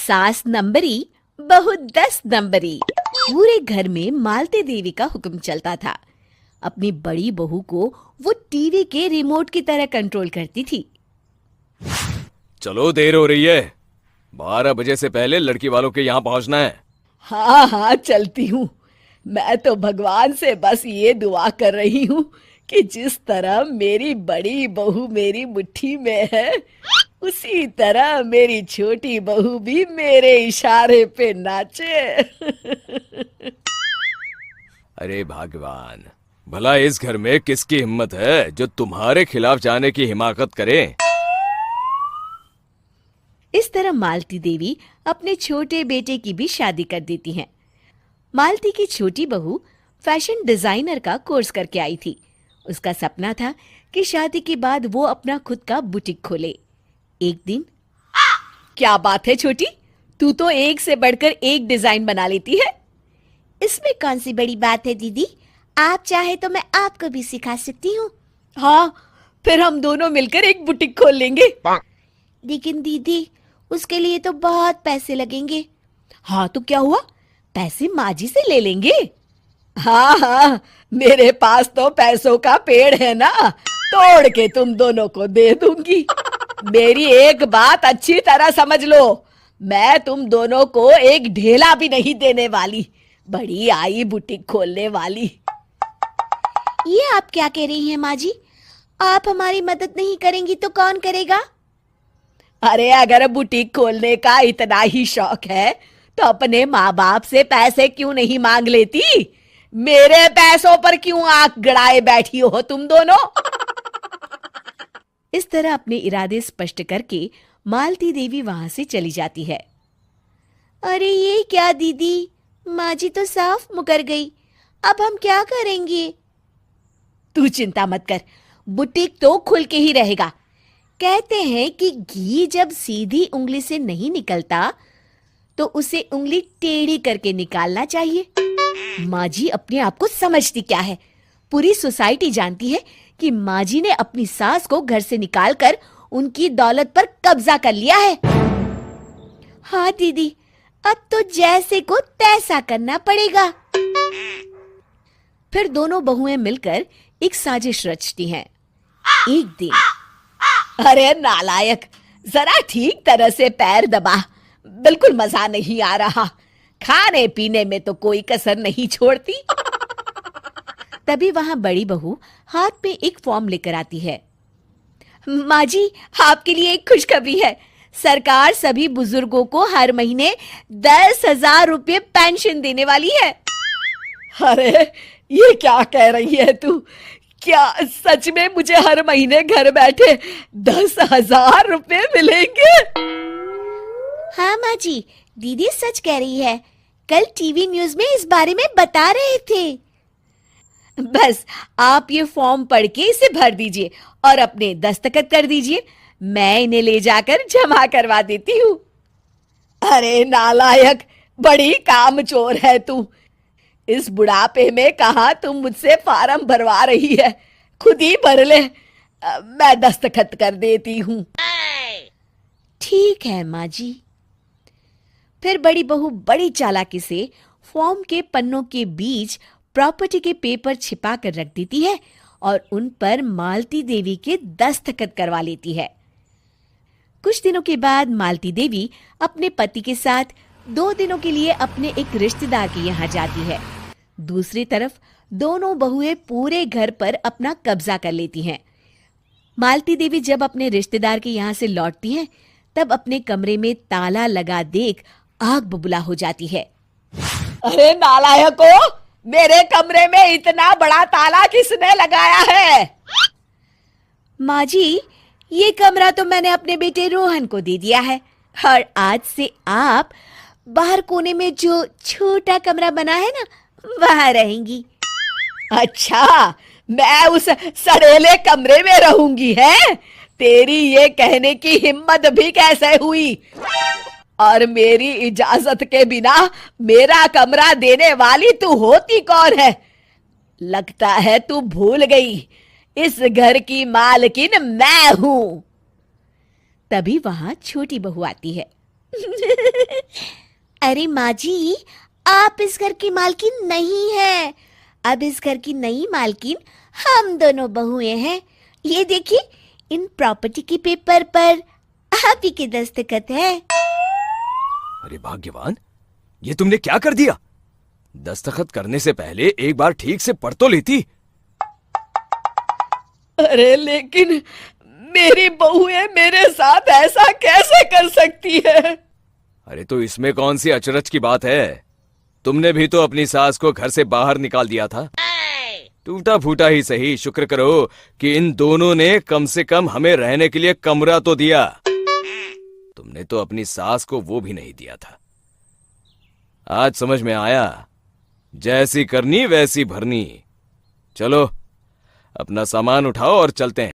सास नंबरी, बहू 10 नंबरी। पूरे घर में मालती देवी का हुक्म चलता था। अपनी बड़ी बहू को वो टीवी के रिमोट की तरह कंट्रोल करती थी। चलो, देर हो रही है। 12 बजे से पहले लड़की वालों के यहाँ पहुंचना है। हाँ हाँ, चलती हूँ। मैं तो भगवान से बस ये दुआ कर रही हूँ कि जिस तरह मेरी बड़ी बहू मेरी मुट्ठी में है, उसी तरह मेरी छोटी बहू भी मेरे इशारे पे नाचे। अरे भगवान, भला इस घर में किसकी हिम्मत है जो तुम्हारे खिलाफ जाने की हिमाकत करे। इस तरह मालती देवी अपने छोटे बेटे की भी शादी कर देती हैं। मालती की छोटी बहू फैशन डिजाइनर का कोर्स करके आई थी। उसका सपना था कि शादी के बाद वो अपना खुद का बुटीक खोले। एक दिन, क्या बात है छोटी, तू तो एक से बढ़कर एक डिजाइन बना लेती है। इसमें कौन सी बड़ी बात है दीदी? आप चाहे तो मैं आपको भी सिखा सकती हूँ। हाँ, फिर हम दोनों मिलकर एक बुटीक खोल लेंगे। लेकिन दीदी, उसके लिए तो बहुत पैसे लगेंगे। हाँ तो क्या हुआ, पैसे माँ जी से ले लेंगे। हाँ हाँ, मेरे पास तो पैसों का पेड़ है ना, तोड़ के तुम दोनों को दे दूंगी। मेरी एक बात अच्छी तरह समझ लो, मैं तुम दोनों को एक ढेला भी नहीं देने वाली। बड़ी आई बुटीक खोलने वाली। ये आप क्या कह रही हैं माँ जी? आप हमारी मदद नहीं करेंगी तो कौन करेगा? अरे अगर बुटीक खोलने का इतना ही शौक है तो अपने माँ बाप से पैसे क्यों नहीं मांग लेती? मेरे पैसों पर क्यों आंख गड़ाए बैठी हो तुम दोनों? इस तरह अपने इरादे स्पष्ट करके मालती देवी वहां से चली जाती है। अरे ये क्या दीदी, माँ जी तो साफ मुकर गई। अब हम क्या करेंगे? तू चिंता मत कर, बुटीक तो खुल के ही रहेगा। कहते हैं कि घी जब सीधी उंगली से नहीं निकलता तो उसे उंगली टेढ़ी करके निकालना चाहिए। माँ जी अपने आप को समझती क्या है? पूरी सोसाइटी जानती है कि माँ जी ने अपनी सास को घर से निकालकर उनकी दौलत पर कब्जा कर लिया है। हाँ दीदी, अब तो जैसे को तैसा करना पड़ेगा। फिर दोनों बहुएं मिलकर एक साजिश रचती हैं। एक दिन, अरे नालायक, जरा ठीक तरह से पैर दबा, बिल्कुल मजा नहीं आ रहा। खाने पीने में तो कोई कसर नहीं छोड़ती। तभी वहां बड़ी बहू हाथ में एक फॉर्म लेकर आती है। माँ जी, आपके लिए एक खुशखबरी है। सरकार सभी बुजुर्गों को हर महीने 10,000 रुपये पेंशन देने वाली है। अरे ये क्या कह रही है तू? क्या सच में मुझे हर महीने घर बैठे 10,000 रुपये मिलेंगे? हाँ माँ जी, दीदी सच कह रही है। कल टीवी न्यूज में इस बारे में बता रहे थे। बस आप ये फॉर्म पढ़ के इसे भर दीजिए और अपने दस्तखत कर दीजिए। मैं इन्हें ले जाकर जमा करवा देती हूँ। अरे नालायक, बड़ी कामचोर है तू। इस बुढ़ापे में कहाँ तुम मुझसे फार्म भरवा रही है? खुद ही भर ले, मैं दस्तखत कर देती हूँ। ठीक है माँ जी। फिर बड़ी बहू बड़ी चालाकी से फॉर्म के पन्नों के बीच प्रॉपर्टी के पेपर छिपा कर रख देती है और उन पर मालती देवी के दस्तखत करवा लेती है। कुछ दिनों के बाद मालती देवी अपने पति के साथ 2 दिनों के लिए अपने एक रिश्तेदार के यहाँ जाती है। दूसरी तरफ दोनों बहुएं पूरे घर पर अपना कब्जा कर लेती हैं। मालती देवी जब अपने रिश्तेदार के यहाँ से लौटती हैं, तब अपने कमरे में ताला लगा देख आग बबूला हो जाती है। अरे नालायको, मेरे कमरे में इतना बड़ा ताला किसने लगाया है? माँ जी, ये कमरा तो मैंने अपने बेटे रोहन को दे दिया है और आज से आप बाहर कोने में जो छोटा कमरा बना है ना, वहां रहेंगी। अच्छा, मैं उस सड़ेले कमरे में रहूंगी है? तेरी ये कहने की हिम्मत भी कैसे हुई? और मेरी इजाजत के बिना मेरा कमरा देने वाली तू होती कौन है? लगता है तू भूल गई, इस घर की मालकिन मैं हूं। तभी वहां छोटी बहू आती है। अरे माँ जी, आप इस घर की मालकिन नहीं है। अब इस घर की नई मालकिन हम दोनों बहुएं हैं। ये देखिए, इन प्रॉपर्टी के पेपर पर आप ही के दस्तखत है। अरे भाग्यवान, ये तुमने क्या कर दिया? दस्तखत करने से पहले एक बार ठीक से पढ़ तो लेती। अरे लेकिन मेरी बहुएं मेरे साथ ऐसा कैसे कर सकती है? अरे तो इसमें कौन सी अचरज की बात है? तुमने भी तो अपनी सास को घर से बाहर निकाल दिया था। टूटा फूटा ही सही, शुक्र करो कि इन दोनों ने कम से कम हमें रहने के लिए कमरा तो दिया। तुमने तो अपनी सास को वो भी नहीं दिया था। आज समझ में आया, जैसी करनी वैसी भरनी। चलो अपना सामान उठाओ और चलते हैं।